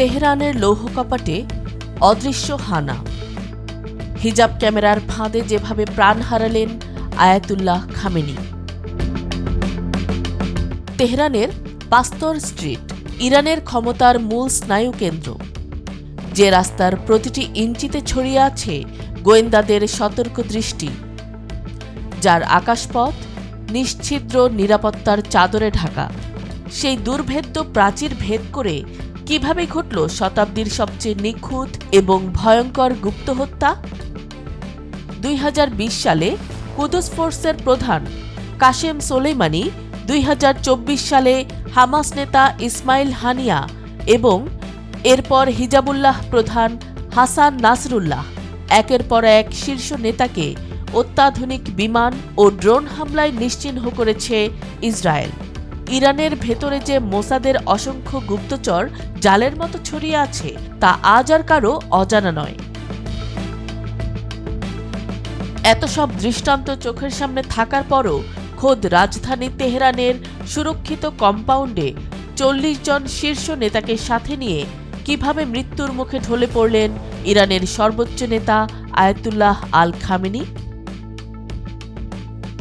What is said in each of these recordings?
তেহরানের লৌহ কপাটে অদৃশ্য হানা। হিজাব ক্যামেরার ফাঁদে যেভাবে প্রাণ হারালেন আয়াতুল্লাহ খামেনি। তেহরানের পাস্তর স্ট্রিট ইরানের ক্ষমতার মূল স্নায়ুকেন্দ্র, যে রাস্তার প্রতিটি ইঞ্চিতে ছড়িয়ে আছে গোয়েন্দাদের সতর্ক দৃষ্টি, যার আকাশপথ নিশ্ছিদ্র নিরাপত্তার চাদরে ঢাকা। সেই দুর্ভেদ্য প্রাচীর ভেদ করে কিভাবে ঘটল শতাব্দীর সবচেয়ে নিখুঁত এবং ভয়ঙ্কর গুপ্ত হত্যা? 2020 সালে কুদস ফোর্সের প্রধান কাশেম সোলেইমানি, 2024 সালে হামাস নেতা ইসমাইল হানিয়া এবং এরপর হিজাবুল্লাহ প্রধান হাসান নাসরুল্লাহ একের পর এক শীর্ষ নেতাকে অত্যাধুনিক বিমান ও ড্রোন হামলায় নিশ্চিহ্ন করেছে ইসরায়েল। ইরানের ভেতরে যে মোসাদের অসংখ্য গুপ্তচর জালের মতো ছড়িয়ে আছে তা আজ আর কারো অজানা নয়। এত সব দৃষ্টান্ত চোখের সামনে থাকার পরও খোদ রাজধানী তেহরানের সুরক্ষিত কম্পাউন্ডে 40 জন শীর্ষ নেতাকে সাথে নিয়ে কিভাবে মৃত্যুর মুখে ঢলে পড়লেন ইরানের সর্বোচ্চ নেতা আয়াতুল্লাহ আল খামেনি?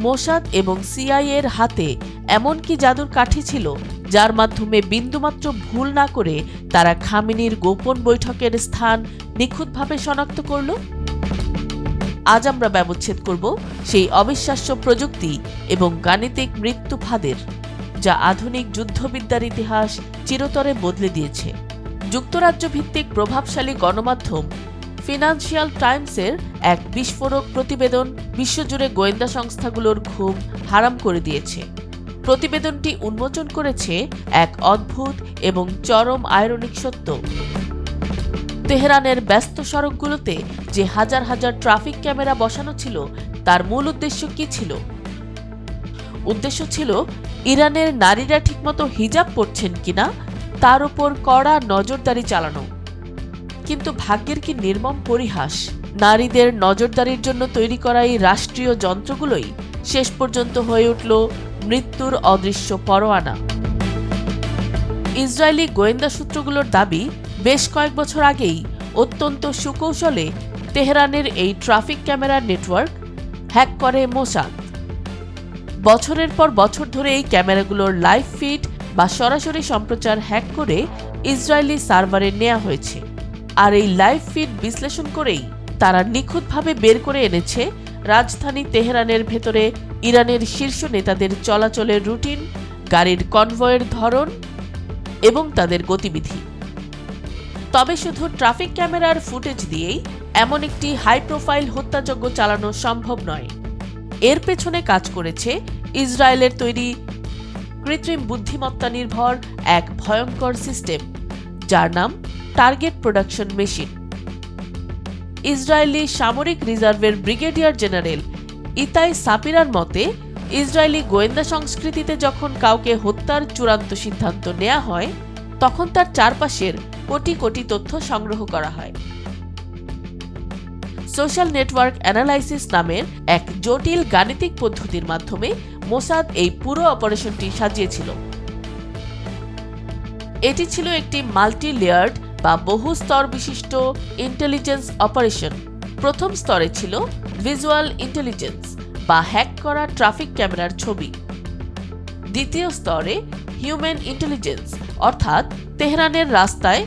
মোসাদ এবং সিআইএর হাতে এমন কি জাদুর কাঠি ছিল যার মাধ্যমে বিন্দুমাত্র ভুল না করে তারা খামেনির গোপন বৈঠকের স্থান নিখুঁতভাবে শনাক্ত করল? আজ আমরা ব্যবচ্ছেদ করব সেই অবিশ্বাস্য প্রযুক্তি এবং গাণিতিক মৃত্যু ফাঁদের, যা আধুনিক যুদ্ধবিদ্যার ইতিহাস চিরতরে বদলে দিয়েছে। যুক্তরাজ্য ভিত্তিক প্রভাবশালী গণমাধ্যম ফিনান্সিয়াল টাইমসের এক বিস্ফোরক প্রতিবেদন বিশ্বজুড়ে গোয়েন্দা সংস্থাগুলোর ঘুম হারাম করে দিয়েছে। প্রতিবেদনটি উন্মোচন করেছে এক অদ্ভুত এবং চরম আইরনিক সত্য। তেহরানের ব্যস্ত সড়কগুলোতে যে হাজার হাজার ট্রাফিক ক্যামেরা বসানো ছিল তার মূল উদ্দেশ্য কি ছিল? উদ্দেশ্য ছিল ইরানের নারীরা ঠিকমতো হিজাব পরছেন কিনা তার উপর কড়া নজরদারি চালানো। কিন্তু ভাগ্যের কি নির্মম পরিহাস, নারীদের নজরদারির জন্য তৈরি করা এই রাষ্ট্রীয় যন্ত্রগুলোই শেষ পর্যন্ত হয়ে উঠল মৃত্যুর অদৃশ্য পরোয়ানা। ইসরায়েলি গোয়েন্দা সূত্রগুলোর দাবি, বেশ কয়েক বছর আগেই অত্যন্ত সুকৌশলে তেহরানের এই ট্রাফিক ক্যামেরার নেটওয়ার্ক হ্যাক করে মোসাদ। বছরের পর বছর ধরে এই ক্যামেরাগুলোর লাইভ ফিড বা সরাসরি সম্প্রচার হ্যাক করে ইসরায়েলি সার্ভারে নেওয়া হয়েছে। আর এই লাইভ ফিড বিশ্লেষণ করেই তারা নিখুঁতভাবে বের করে এনেছে রাজধানী তেহরানের ভেতরে ইরানের শীর্ষ নেতাদের চলাচলের রুটিন, গাড়ির কনভয়ের ধরন এবং তাদের গতিবিধি। তবে শুধু ট্রাফিক ক্যামেরার ফুটেজ দিয়েই এমন একটি হাই প্রোফাইল হত্যাযজ্ঞ চালানো সম্ভব নয়। এর পেছনে কাজ করেছে ইসরায়েলের তৈরি কৃত্রিম বুদ্ধিমত্তা নির্ভর এক ভয়ঙ্কর সিস্টেম, যার নাম টার্গেট প্রোডাকশন মেশিন। ইসরায়েলি সামরিক রিজার্ভের ব্রিগেডিয়ার জেনারেল ইতাই সাপিরার মতে, ইসরায়েলি গোয়েন্দা সংস্কৃতিতে যখন কাউকে হত্যার চূড়ান্ত সিদ্ধান্ত নেওয়া হয় তখন তার চারপাশের কোটি কোটি তথ্য সংগ্রহ করা হয়। সোশ্যাল নেটওয়ার্ক অ্যানালাইসিস নামের এক জটিল গাণিতিক পদ্ধতির মাধ্যমে মোসাদ এই পুরো অপারেশনটি সাজিয়েছিল। এটি ছিল একটি মাল্টি লেয়ার্ড বা বহু স্তর বিশিষ্ট ইন্টেলিজেন্স অপারেশন। প্রথম স্তরে ছিল ভিজুয়াল ইন্টেলিজেন্স বা হ্যাক করা ট্রাফিক ক্যামেরার ছবি। দ্বিতীয় স্তরে হিউম্যান ইন্টেলিজেন্স, অর্থাৎ তেহরানের রাস্তায়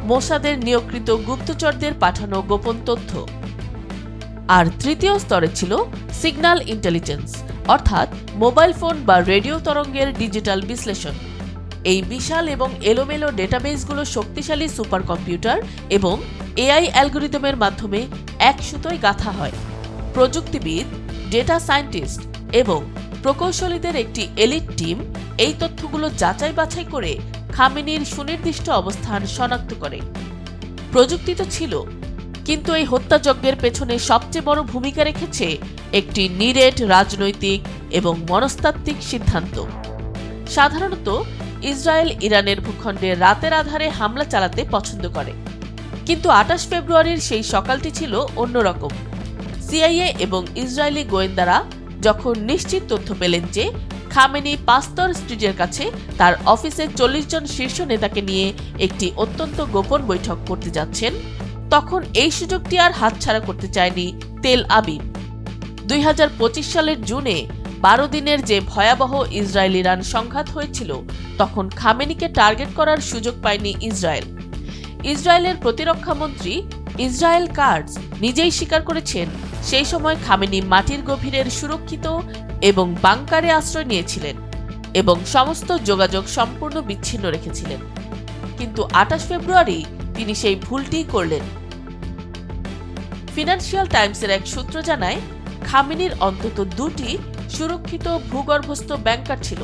মোসাদের নিয়োগকৃত গুপ্তচরদের পাঠানো গোপন তথ্য। আর তৃতীয় স্তরে ছিল সিগন্যাল ইন্টেলিজেন্স, অর্থাৎ মোবাইল ফোন বা রেডিও তরঙ্গের ডিজিটাল বিশ্লেষণ। এই বিশাল এবং এলোমেলো ডেটাবেসগুলো শক্তিশালী সুপার কম্পিউটার এবং এআই অ্যালগোরিদমের মাধ্যমে এক সুতোয় গাঁথা হয়। প্রযুক্তিবিদ, ডেটা সায়েন্টিস্ট এবং প্রকৌশলীদের একটি এলিট টিম এই তথ্যগুলো যাচাই বাছাই করে খামেনির সুনির্দিষ্ট অবস্থান শনাক্ত করে। প্রযুক্তি তো ছিল, কিন্তু এই হত্যাযজ্ঞের পেছনে সবচেয়ে বড় ভূমিকা রেখেছে একটি নিরেট রাজনৈতিক এবং মনস্তাত্ত্বিক সিদ্ধান্ত। সাধারণত ইসরায়েল ইরানের ভূখণ্ডে রাতের আধারে হামলা চালাতে পছন্দ করে, কিন্তু 28 ফেব্রুয়ারির সেই সকালটি ছিল অন্যরকম। সিআইএ এবং ইসরায়েলি গোয়েন্দারা যখন নিশ্চিত তথ্য পেলেন যে খামেনি পাস্তর স্ট্রিটের কাছে তার অফিসে 40 জন শীর্ষ নেতাকে নিয়ে একটি অত্যন্ত গোপন বৈঠক করতে যাচ্ছেন, তখন এই সুযোগটি আর হাতছাড়া করতে চায়নি তেল আবিব। 2025 সালের জুনে 12 দিনের যে ভয়াবহ ইসরায়েল ইরান সংঘাত হয়েছিল, তখন খামেনিকে টার্গেট করার সুযোগ পায়নি ইসরায়েল। ইসরায়েলের প্রতিরক্ষা মন্ত্রী ইসরায়েল কাটজ নিজেই স্বীকার করেছেন, সেই সময় খামেনি মাটির গভীরের সুরক্ষিত এবং বাংকারে আশ্রয় নিয়েছিলেন এবং সমস্ত যোগাযোগ সম্পূর্ণ বিচ্ছিন্ন রেখেছিলেন। কিন্তু 28 ফেব্রুয়ারি তিনি সেই ভুলটি করলেন। ফিনান্সিয়াল টাইমসের এক সূত্র জানায়, খামেনির অন্তত 2টি সুরক্ষিত ভূগর্ভস্থ ব্যাংকার ছিল,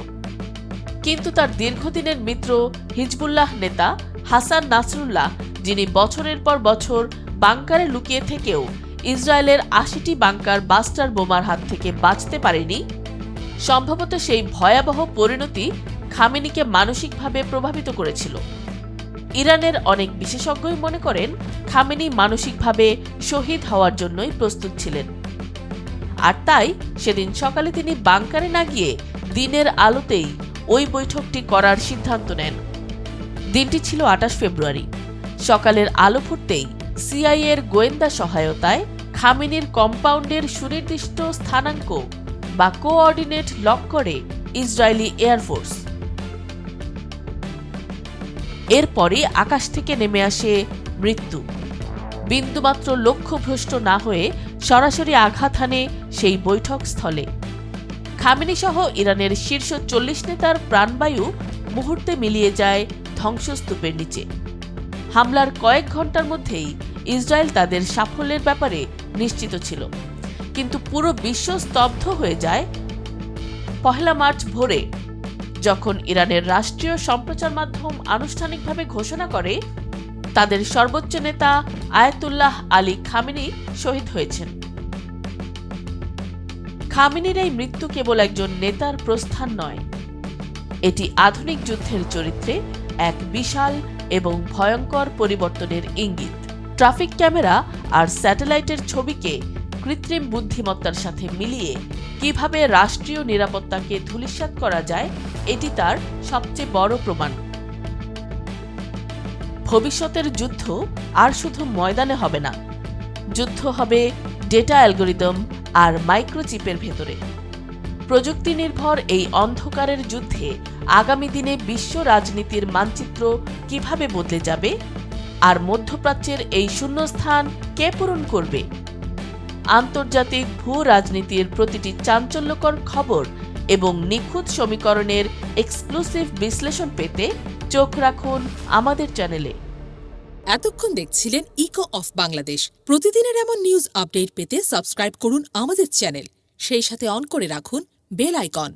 কিন্তু তার দীর্ঘদিনের মিত্র হিজবুল্লাহ নেতা হাসান নাসরুল্লাহ, যিনি বছরের পর বছর বাংকারে লুকিয়ে থেকেও ইসরায়েলের 80টি বাংকার বাস্টার বোমার হাত থেকে বাঁচতে পারেনি, সম্ভবত সেই ভয়াবহ পরিণতি খামেনিকে মানসিকভাবে প্রভাবিত করেছিল। ইরানের অনেক বিশেষজ্ঞই মনে করেন খামেনি মানসিকভাবে শহীদ হওয়ার জন্যই প্রস্তুত ছিলেন, আর তাই সেদিন সকালে তিনি বাংকারে না গিয়ে দিনের আলোতেই ওই বৈঠকটি করার সিদ্ধান্ত নেন। দিনটি ছিল 28 ফেব্রুয়ারি। সকালের আলো ফুটতেই সিআইএর গোয়েন্দা সহায়তায় খামেনির কম্পাউন্ডের সুনির্দিষ্ট স্থানাঙ্ক বা কোঅর্ডিনেট লক করে ইসরায়েলি এয়ারফোর্স। এরপরে আকাশ থেকে নেমে আসে মৃত্যু। বিন্দুমাত্র লক্ষ্যভ্রষ্ট না হয়ে সরাসরি আঘাত হানে সেই বৈঠক স্থলে। খামেনি সহ ইরানের শীর্ষ 40 নেতার প্রাণবায়ু মুহূর্তে মিলিয়ে যায় ধ্বংসস্তূপের নিচে। হামলার কয়েক ঘন্টার মধ্যেই ইসরায়েল তাদের সাফল্যের ব্যাপারে নিশ্চিত ছিল, কিন্তু পুরো বিশ্ব স্তব্ধ হয়ে যায় 1 মার্চ ভোরে, যখন ইরানের রাষ্ট্রীয় সম্প্রচার মাধ্যম আনুষ্ঠানিকভাবে ঘোষণা করে তাদের সর্বোচ্চ নেতা আয়াতুল্লাহ আলী খামেনি শহীদ হয়েছেন। খামেনির এই মৃত্যু কেবল একজন নেতার প্রস্থান নয়, এটি আধুনিক যুদ্ধের চরিত্রে এক বিশাল এবং ভয়ঙ্কর পরিবর্তনের ইঙ্গিত। ট্রাফিক ক্যামেরা আর স্যাটেলাইটের ছবিকে কৃত্রিম বুদ্ধিমত্তার সাথে মিলিয়ে কিভাবে রাষ্ট্রীয় নিরাপত্তাকে ধূলিসাৎ করা যায়, এটি তার সবচেয়ে বড় প্রমাণ। ভবিষ্যতের যুদ্ধ আর শুধু ময়দানে হবে না, যুদ্ধ হবে ডেটা অ্যালগোরিদম আর মাইক্রোচিপের ভেতরে। প্রযুক্তি নির্ভর এই অন্ধকারের যুদ্ধে আগামী দিনে বিশ্ব রাজনীতির মানচিত্র কিভাবে বদলে যাবে, আর মধ্যপ্রাচ্যের এই শূন্যস্থান কে পূরণ করবে? আন্তর্জাতিক ভূ রাজনীতির প্রতিটি চাঞ্চল্যকর খবর এবং নিখুঁত সমীকরণের এক্সক্লুসিভ বিশ্লেষণ পেতে চোখ রাখুন আমাদের চ্যানেলে। এতক্ষণ দেখছিলেন ইকো অফ বাংলাদেশ। প্রতিদিনের এমন নিউজ আপডেট পেতে সাবস্ক্রাইব করুন আমাদের চ্যানেল, সেই সাথে অন করে রাখুন বেল আইকন।